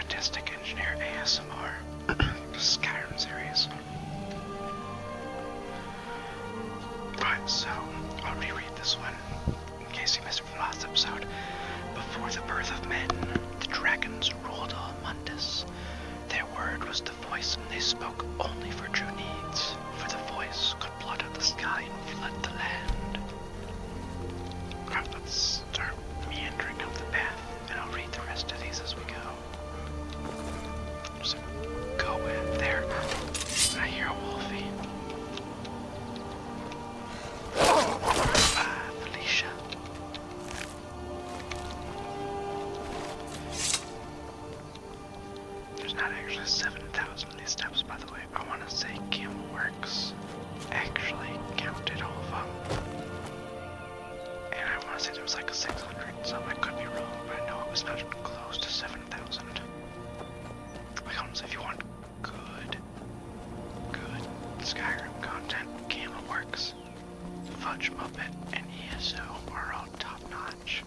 Statistic Engineer ASMR, Skyrim series. Alright, so I'll reread this one in case you missed it from the last episode. Before the birth of men, the dragons ruled all Mundus. Their word was the voice, and they spoke only for true needs, for the voice could blot out the sky and flood the land. Alright, let's start meandering up the path, and I'll read the rest of these as we go. Just go in there. I hear a wolfie. Felicia. There's not actually 7,000 of these steps, by the way. I want to say Camworks actually counted all of them. And I want to say there was like a 600, so I could be wrong, but I know it was not close to 7,000. Like, honestly, if you want good Skyrim content, Camworks, Fudge Muppet, and ESO are all top-notch.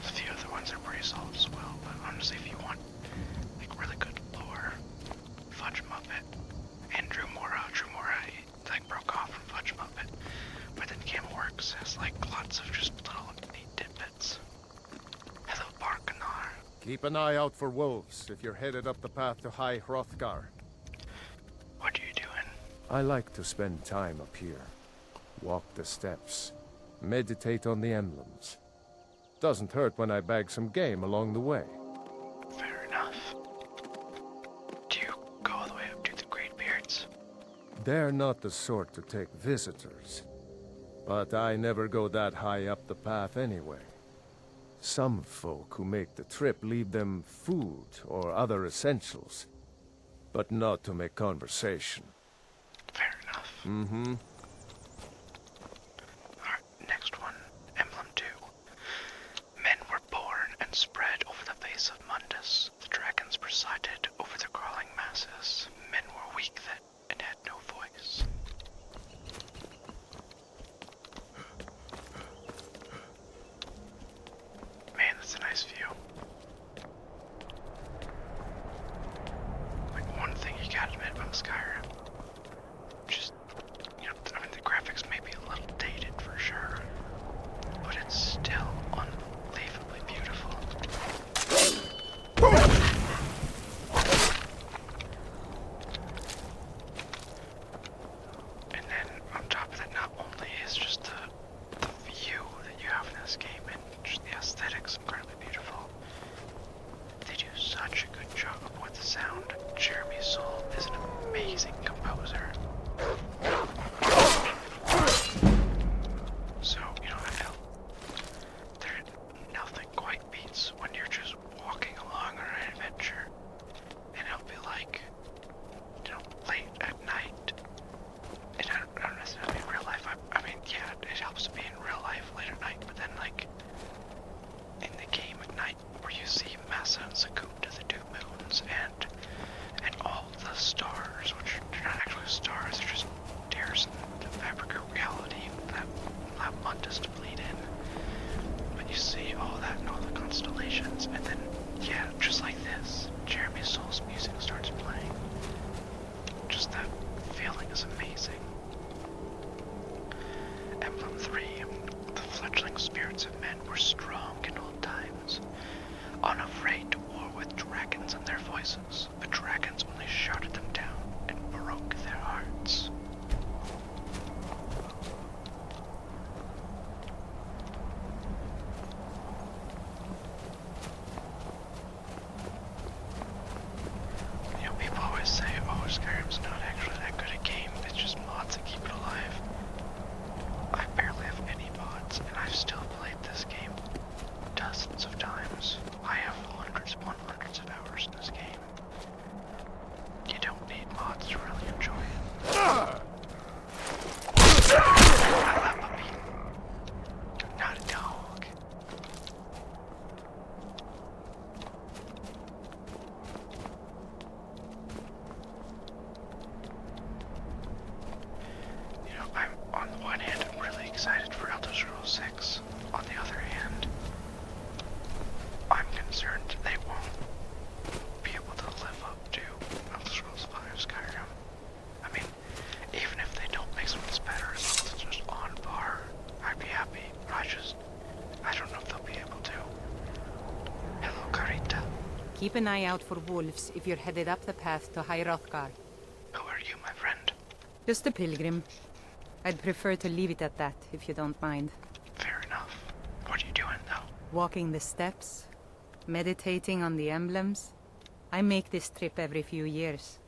A few other ones are pretty solid as well, but honestly, if you want like really good lore, Fudge Muppet, and Drew Mora, he like broke off from Fudge Muppet, but then Camworks has like lots of just little neat tidbits. Hello, Barkanar. Keep an eye out for wolves if you're headed up the path to High Hrothgar. What are you doing? I like to spend time up here. Walk the steps. Meditate on the emblems. Doesn't hurt when I bag some game along the way. Fair enough. Do you go all the way up to the Great Beards? They're not the sort to take visitors. But I never go that high up the path anyway. Some folk who make the trip leave them food or other essentials. But not to make conversation. Fair enough. Mm-hmm. Alright, next one. Emblem 2. Men were born and spread over the face of Mundus. The dragons presided over the crawling masses. Men were weak then and had no voice. Man, that's a nice view. Like, one thing you gotta admit about Skyrim, just, you know, I mean, the graphics may be a little dated for sure, but it's still unbelievably beautiful. And then on top of that, not only is just the view that you have in this game and just the aesthetics incredibly beautiful, they do such a good job with the sound. Jeremy Soule is an amazing composer. So, you know, I feel nothing quite beats when you're just walking along on an adventure and it'll be like, you know, late at night. And I don't necessarily mean real life. I mean, yeah, it helps to be in real life late at night, but then like in the game at night where you see Massa and Sakum to the two moons and all the stars, which are not actually stars, they're just tears in the fabric of reality that allow Mundus to bleed in. But you see all that and all the constellations, and then, yeah, just like this, Jeremy Soule's music starts playing. Just that feeling is amazing. Emblem 3. The fledgling spirits of men were strong in old times, unafraid to war with dragons and their voices, but dragons only shouted them down and broke their hearts. You know, people always say, oh, Skyrim's not actually that good a game, it's just mods that keep it alive. I barely have any mods, and I've still played this game dozens of times. I have hundreds upon hundreds of hours in this game. Keep an eye out for wolves if you're headed up the path to High Hrothgar. Who are you, my friend? Just a pilgrim. I'd prefer to leave it at that, if you don't mind. Fair enough. What are you doing, though? Walking the steps, meditating on the emblems. I make this trip every few years.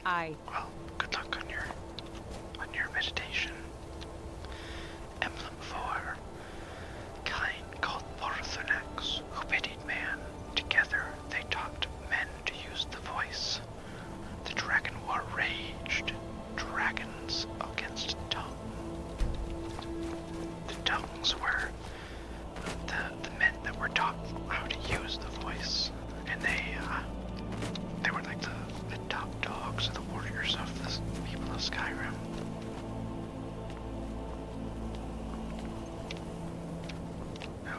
Well, good luck on your meditation. Emblem 4. Kine called Borthunax, who pitied man. Together they taught men to use the voice. The dragon war raged. Dragons against tongue. The tongues were the men that were taught how to use the voice, and they were like the top dogs of the warriors of the people of Skyrim.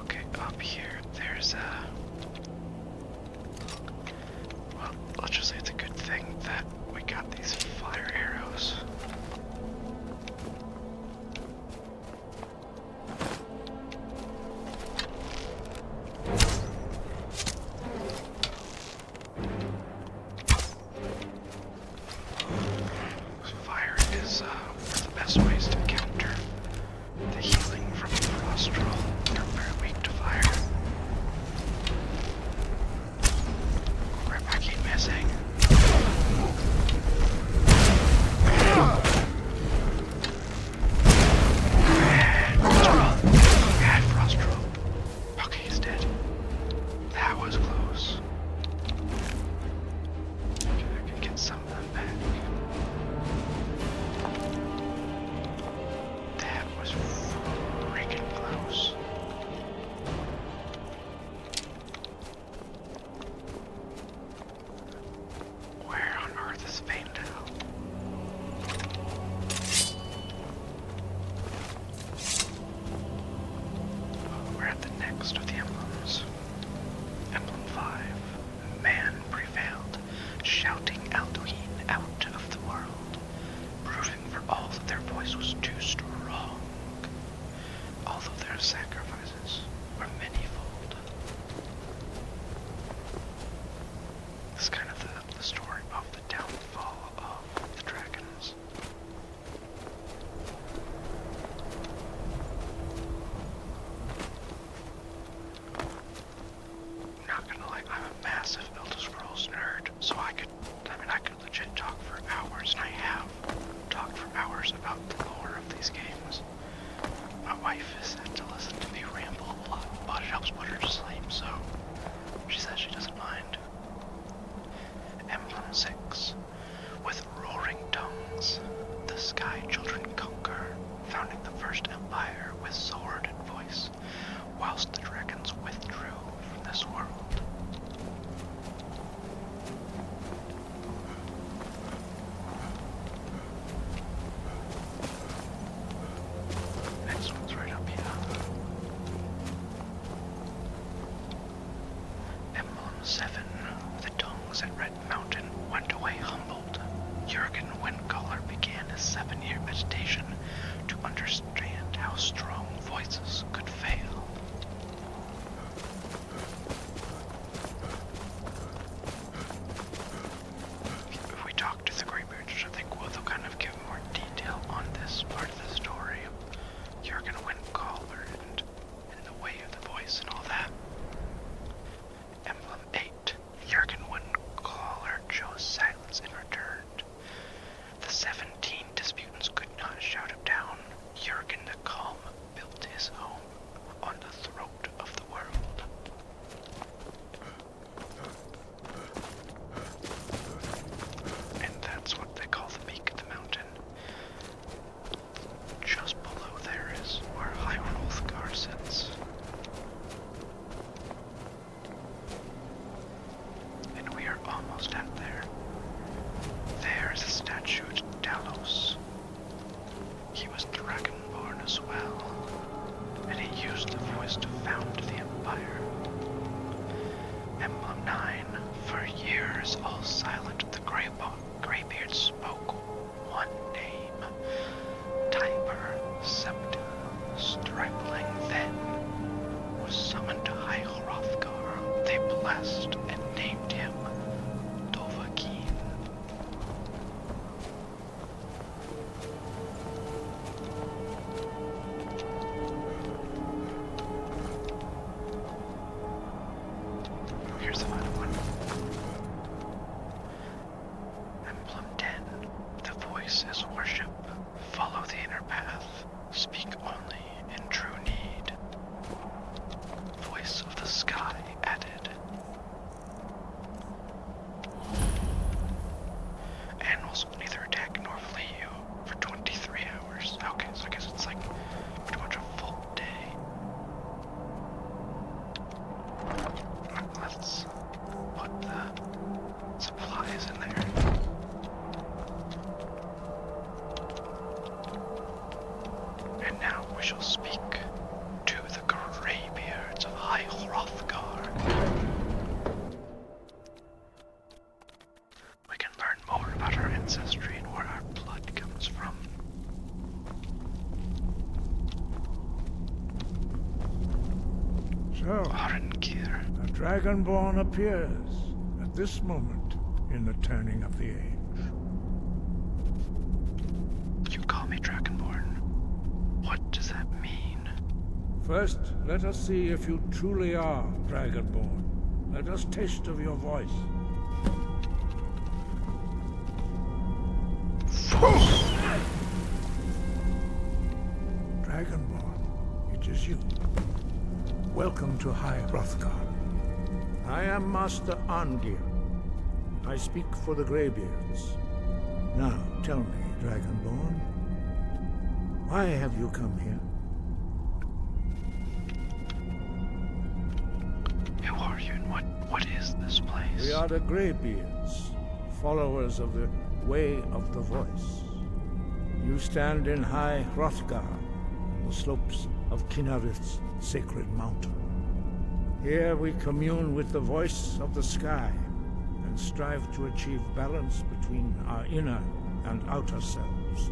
Okay, up here, there's well, let's just say it's a good thing that we got these fire arrows. Fire is one of the best ways to counter the healing from frost roll. They're very weak to fire. Crap, I keep missing. Bad frost roll. Okay, he's dead. That was close. Okay, I can get some of them back. That was freaking close. Where on earth is Faendal? We're at the next of the emblems. Emblem 5. Man prevailed, shouting Alduin out of the world, proving for all that their voice was too strong, although their sacrifices were manifold. This is kind of the story of the downfall of the dragons. Not gonna lie, I'm a massive Elder Scrolls nerd, so I could legit talk for hours, and I have talked for hours about the lore of these games. My wife has had to listen to me ramble a lot, but it helps put her to sleep, so she says she doesn't mind. Emblem 6. With roaring tongues, the Sky Children conquer, founding the first empire with sword and voice, whilst the dragons withdrew from this world. Next one's right up here. Emblem 7. The tongues at Red Mountain went away humbled. Jurgen Windcaller began his 7-year meditation to understand how strong voices could fail. If we talk to the Greybeards, which I think they'll kind of give more detail on this part of the story, Jurgen Windcaller and the way of the voice and all that. Emblem 8. Jurgen Windcaller chose silence and returned. The 17 disputants could not shout him down. Jurgen the Calm built his home on the throat of the world. And that's what they call the peak of the mountain. Just below there is where High Hrothgar sits. And we are almost at there. There is a statue to Talos. He was dragonborn as well, and he used the voice to found the empire. Emblem 9. For years, all silent, the Greybeard spoke one name. Tiber Septa, stripling then, was summoned to High Hrothgar. blessed and named him Dovahkiin. Here's the final one. Emblem 10. The voice is worship. Follow the inner path. Speak only in true need. Voice of the sky added. Animals will neither attack nor flee you for 23 hours. Okay, so I guess it's like pretty much a full day. Let's put the supplies in there. And now we shall speak to the Greybeards of High Hrothgar. We can learn more about our ancestry and where our blood comes from. So, Arenkir. a Dragonborn appears at this moment in the turning of the age. You call me Dragonborn. What does that mean? First, let us see if you truly are Dragonborn. Let us taste of your voice. Dragonborn, it is you. Welcome to High Hrothgar. I am Master Arngir. I speak for the Greybeards. Now, tell me, Dragonborn, why have you come here? Who are you and what is this place? We are the Greybeards, followers of the Way of the Voice. You stand in High Hrothgar, on the slopes of Kinnarith's sacred mountain. Here we commune with the voice of the sky and strive to achieve balance between our inner and outer selves.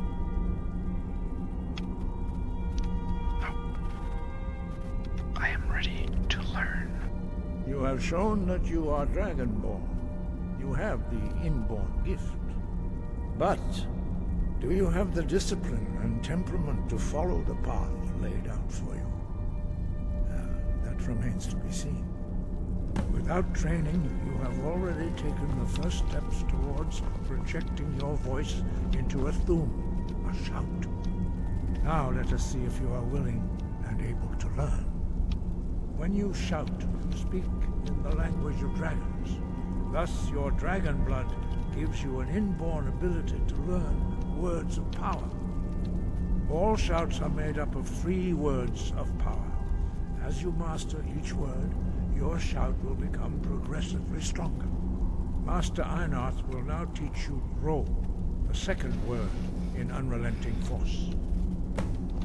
I am ready to learn. You have shown that you are Dragonborn. You have the inborn gift. But do you have the discipline and temperament to follow the path laid out for you? That remains to be seen. Without training, you have already taken the first steps towards projecting your voice into a thum, a shout. Now let us see if you are willing and able to learn. When you shout, speak in the language of dragons. Thus, your dragon blood gives you an inborn ability to learn words of power. All shouts are made up of 3 words of power. As you master each word, your shout will become progressively stronger. Master Einarth will now teach you Ro, the second word in Unrelenting Force.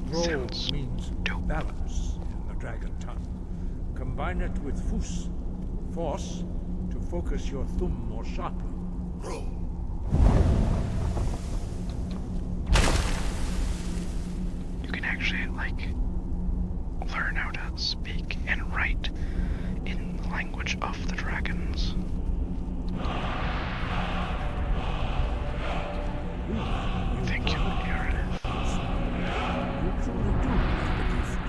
Ro Sounds means dope. balance in the dragon tongue. Combine it with Fus, force, to focus your thumb more sharply. Ro. You can actually, learn how to speak and write in the language of the dragons. Thank you, Aaron. You truly do have the gift.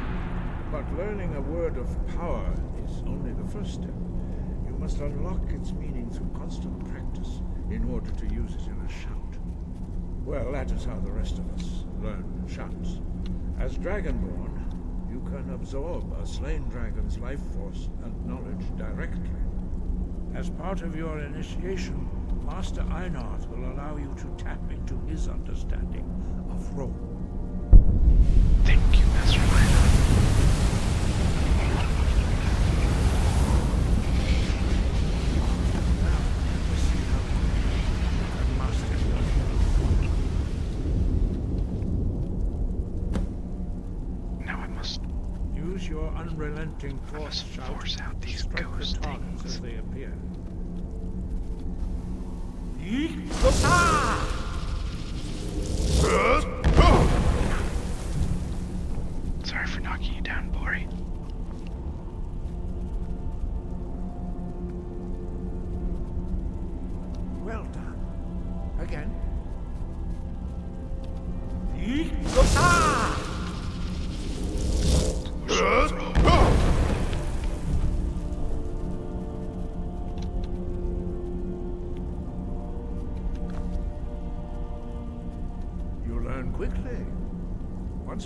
But learning a word of power is only the first step. You must unlock its meaning through constant practice in order to use it in a shout. Well, that is how the rest of us learn shouts. As Dragonborn, you can absorb a slain dragon's life force and knowledge directly. As part of your initiation, Master Einarth will allow you to tap into his understanding of Ro. Thank you, Master Lina. Now, let's see how you can master your Now I must Use your unrelenting I force must shout force out to these strike ghost the targets things. as they appear. Sorry for knocking you down, Bori.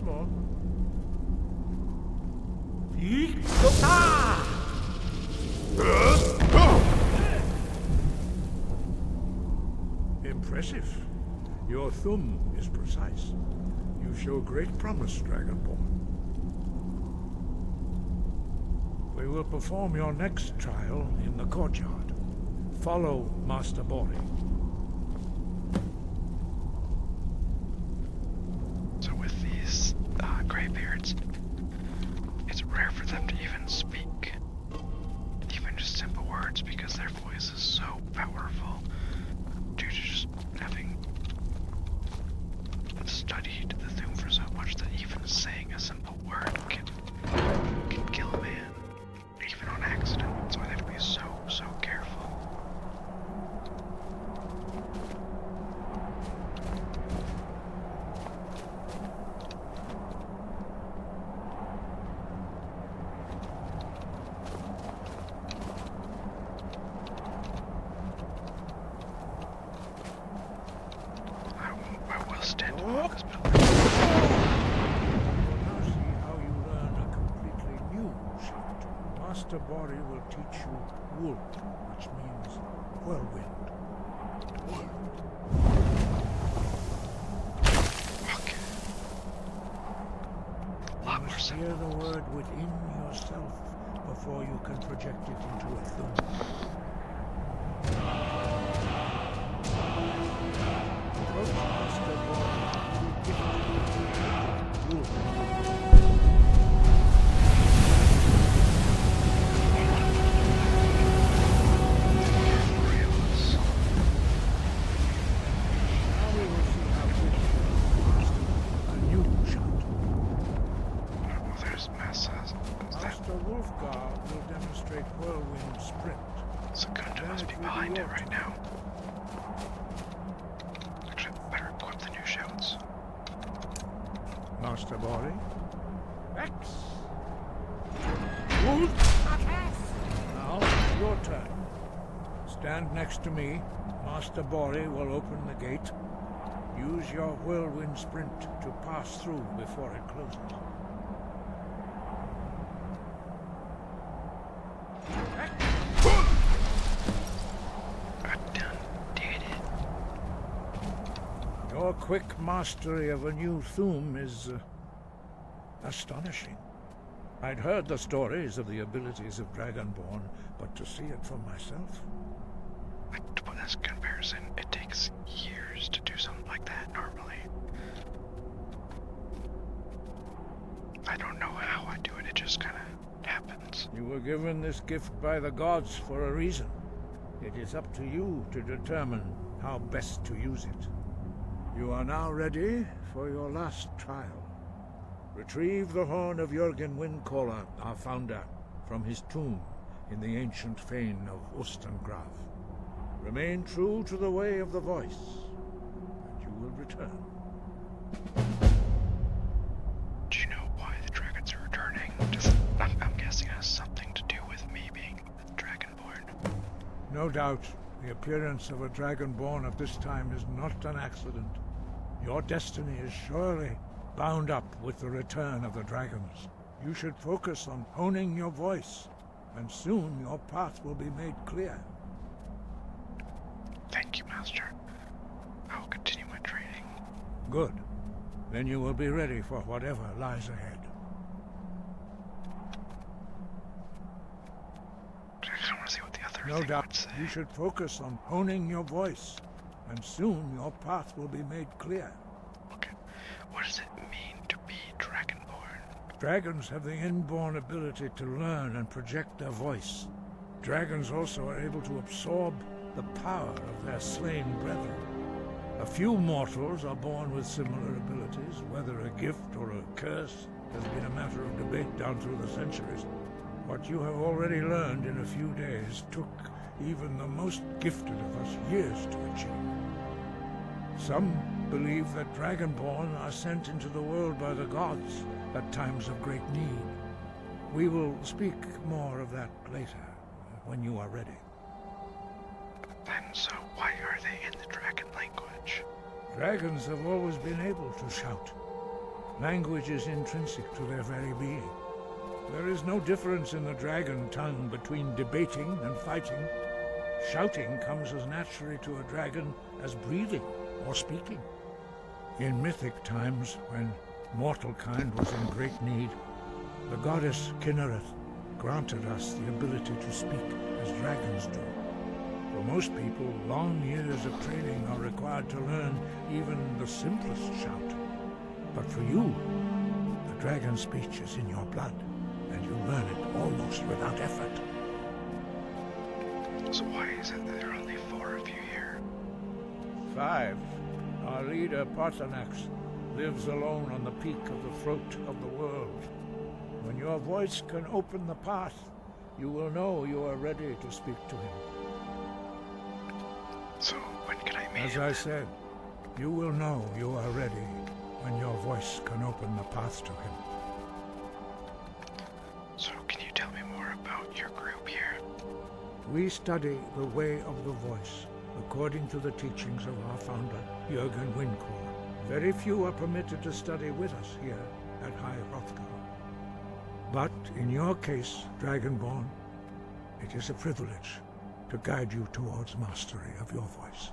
once more. Impressive. Your thumb is precise. You show great promise, Dragonborn. We will perform your next trial in the courtyard. Follow Master Bori. So with these graybeards, it's rare for them to even speak. Even just simple words, because their voice is so powerful due to just having studied the Thum for so much that even saying a simple word can kill a man, even on accident. That's why they have to be so careful. I will stand along this building. You will now see how you learn a completely new shot. Master Bori will teach you Wool, which means whirlwind. Okay. A You lot more must simple. hear the word within yourself before you can project it into a thumb. Approach Master Bori to give you Wool. Now we will see how good you master a new shot. Oh, there's masses. Master Wolfgar will demonstrate whirlwind sprint. Secunda must be behind it right now. Actually, better equip the new shouts. Master Bori. X. Wolf. Now, your turn. Stand next to me. Master Bori will open the gate. Use your whirlwind sprint to pass through before it closes. I done did it. Your quick mastery of a new Thum is astonishing. I'd heard the stories of the abilities of Dragonborn, but to see it for myself? Like, to put this in comparison, it takes years to do something like that normally. I don't know how I do it, it just kind of happens. You were given this gift by the gods for a reason. It is up to you to determine how best to use it. You are now ready for your last trial. Retrieve the horn of Jürgen Windcaller, our founder, from his tomb in the ancient fane of Ustengrav. Remain true to the way of the voice, and you will return. Do you know why the dragons are returning? I'm guessing it has something to do with me being Dragonborn. No doubt, the appearance of a Dragonborn at this time is not an accident. Your destiny is surely bound up with the return of the dragons. You should focus on honing your voice, and soon your path will be made clear. Thank you, Master. I will continue my training. Good. Then you will be ready for whatever lies ahead. I just want to see what the other No thing would doubt, say. you should focus on honing your voice, and soon your path will be made clear. Okay. What does it mean to be Dragonborn? Dragons have the inborn ability to learn and project their voice. Dragons also are able to absorb the power of their slain brethren. A few mortals are born with similar abilities. Whether a gift or a curse has been a matter of debate down through the centuries. What you have already learned in a few days took even the most gifted of us years to achieve. Some believe that Dragonborn are sent into the world by the gods at times of great need. We will speak more of that later, when you are ready. Then, so why are they in the dragon language? Dragons have always been able to shout. Language is intrinsic to their very being. There is no difference in the dragon tongue between debating and fighting. Shouting comes as naturally to a dragon as breathing or speaking. In mythic times, when mortal kind was in great need, the goddess Kinnereth granted us the ability to speak as dragons do. For most people, long years of training are required to learn even the simplest shout. But for you, the dragon speech is in your blood, and you learn it almost without effort. So why is it that there are only 4 of you here? 5. Our leader, Parthenax, lives alone on the peak of the throat of the world. When your voice can open the path, you will know you are ready to speak to him. So when can I meet As him? I said, you will know you are ready when your voice can open the path to him. So can you tell me more about your group here? We study the way of the voice, according to the teachings of our founder, Jürgen Windcore. Very few are permitted to study with us here at High Hrothgar. But in your case, Dragonborn, it is a privilege to guide you towards mastery of your voice.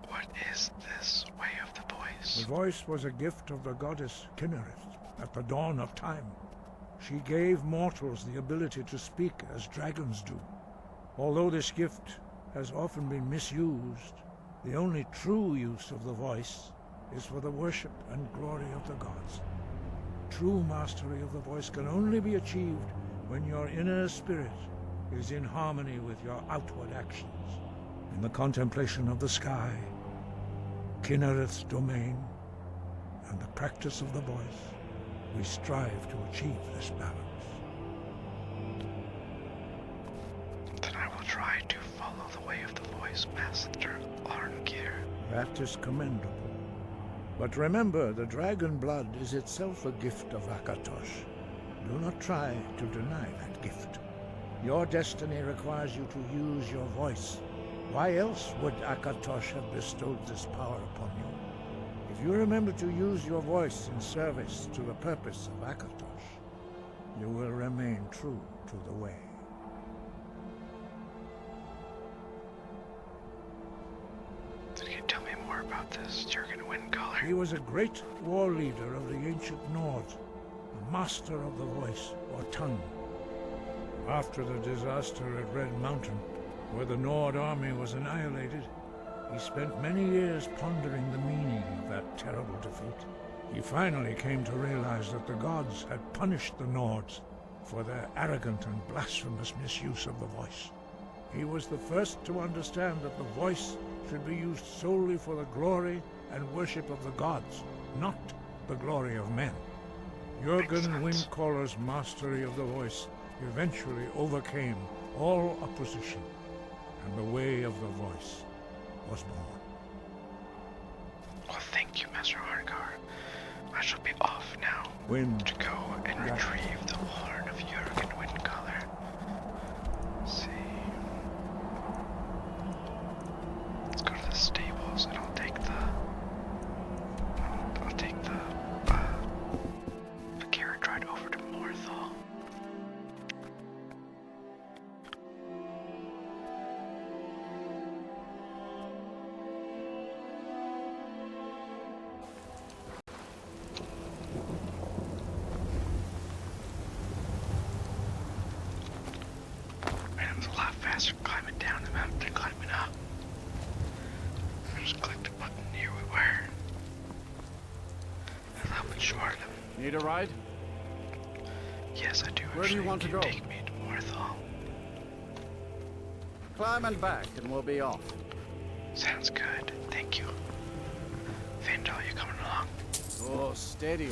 What is this way of the voice? The voice was a gift of the goddess Kinnereth at the dawn of time. She gave mortals the ability to speak as dragons do. Although this gift has often been misused, the only true use of the voice is for the worship and glory of the gods. True mastery of the voice can only be achieved when your inner spirit is in harmony with your outward actions. In the contemplation of the sky, Kinnereth's domain, and the practice of the voice, we strive to achieve this balance. Then I will try to follow the way of the voice, Master Arngir. That is commendable. But remember, the dragon blood is itself a gift of Akatosh. Do not try to deny that gift. Your destiny requires you to use your voice. Why else would Akatosh have bestowed this power upon you? If you remember to use your voice in service to the purpose of Akatosh, you will remain true to the way. Can you tell me more about this Jürgen Windcaller? He was a great war leader of the ancient Nords, a master of the voice, or tongue. After the disaster at Red Mountain, where the Nord army was annihilated, he spent many years pondering the meaning of that terrible defeat. He finally came to realize that the gods had punished the Nords for their arrogant and blasphemous misuse of the voice. He was the first to understand that the voice should be used solely for the glory and worship of the gods, not the glory of men. Jürgen Windcaller's mastery of the voice eventually overcame all opposition, and the way of the voice was born. Well, thank you, Master Arngir. I shall be off now to go and retrieve the horn of Jürgen Windcaller. Let's see. Let's go to the stables and I'll take the carriage ride over to Morthal. Man, it was a lot faster climbing down the mountain than climbing up. I just clicked a button, here we were. A little bit short. Need a ride? Yes, I do. Where do you actually. want to Can go? Take me to Morthal. Climb and back, and we'll be off. Sounds good. Thank you. Vandal, you coming along? Oh, steady.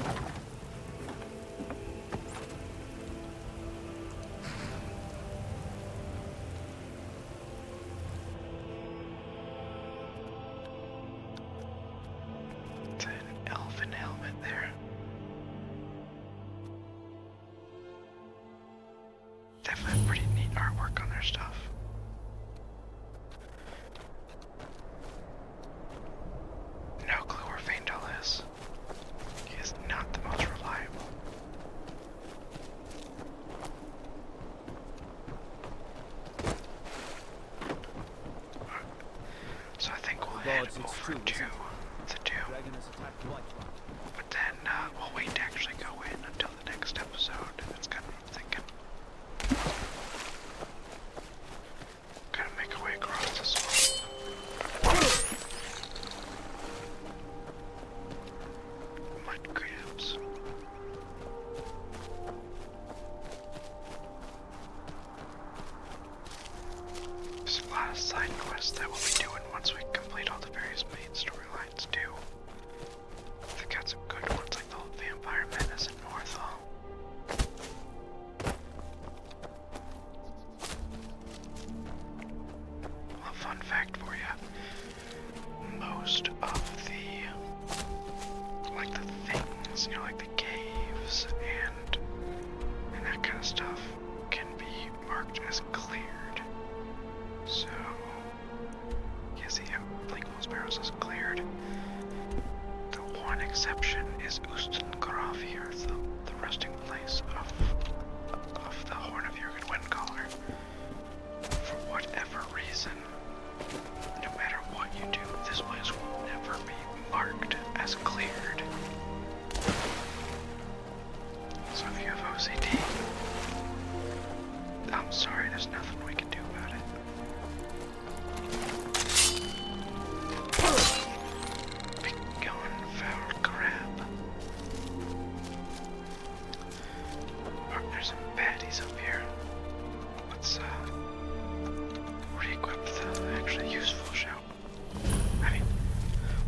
It's an elfin helmet there. Definitely pretty neat artwork on their stuff. No for the two. But then we'll wait to actually go in until the next episode. That's kind of what I'm thinking. Gotta make our way across this one. Mud crabs. There's a lot of side quests that we'll be doing once we complete all the various main storylines too. They've got some good ones like the whole Vampire Menace in Northall. Well, a fun fact for you. Most of the, like the things, you know, like the caves and that kind of stuff can be marked as cleared. So, you see how Blinkful Barrows is cleared. The one exception is Ustengrafir, the resting place of the Horn of Jurgen Windcaller. For whatever reason, no matter what you do, this place will never be marked as cleared. So if you have OCD, I'm sorry, there's nothing we can do about it. Big going foul crab. Oh, there's some baddies up here. Let's re-equip the actually useful shout. I mean,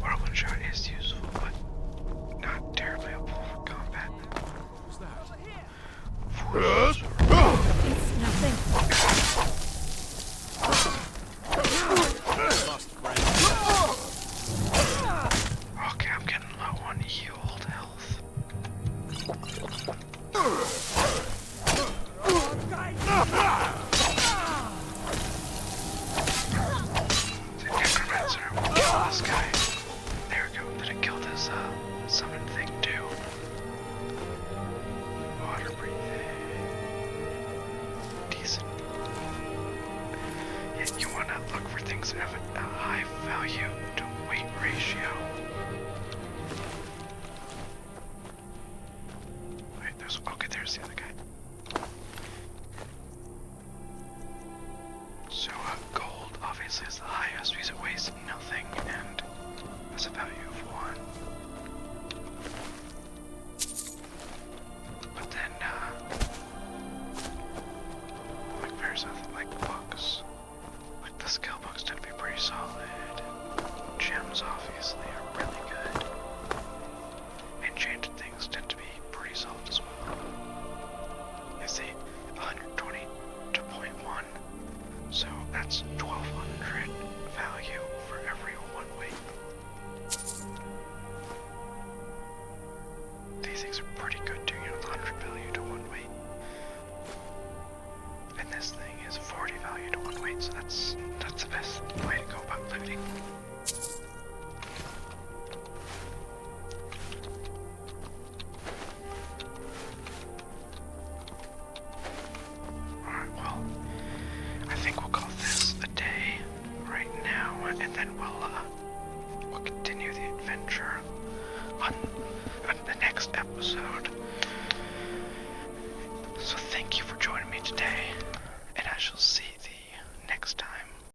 whirlwind shot is useful, but not terribly helpful for combat. What's that? Yes? It's nothing. Lost friend. Okay, I'm getting low on healed health. The necromancer will kill this guy. There we go. Did it kill this summon thing too? Water breathing. Decent. Yeah, you want to look for things that have a high value to weight ratio. Wait, there's the other guy. So, gold obviously is the highest because it weighs nothing and has a value of 1. But then, like there's other, like books. Like the skill books tend to be pretty solid. Gems obviously are really good. Enchanted things tend to be pretty solid as well. You see, 120 to 0.1. So that's 1200 value for every 1 weight. These things are pretty good too, you know, 100 value to 1 weight. And this thing is 40 value to 1 weight, so that's the best way to go about looting. Alright, well, I think we'll call this a day right now, and then we'll continue the adventure on the next episode. So thank you for joining me today, and I shall see thee next time.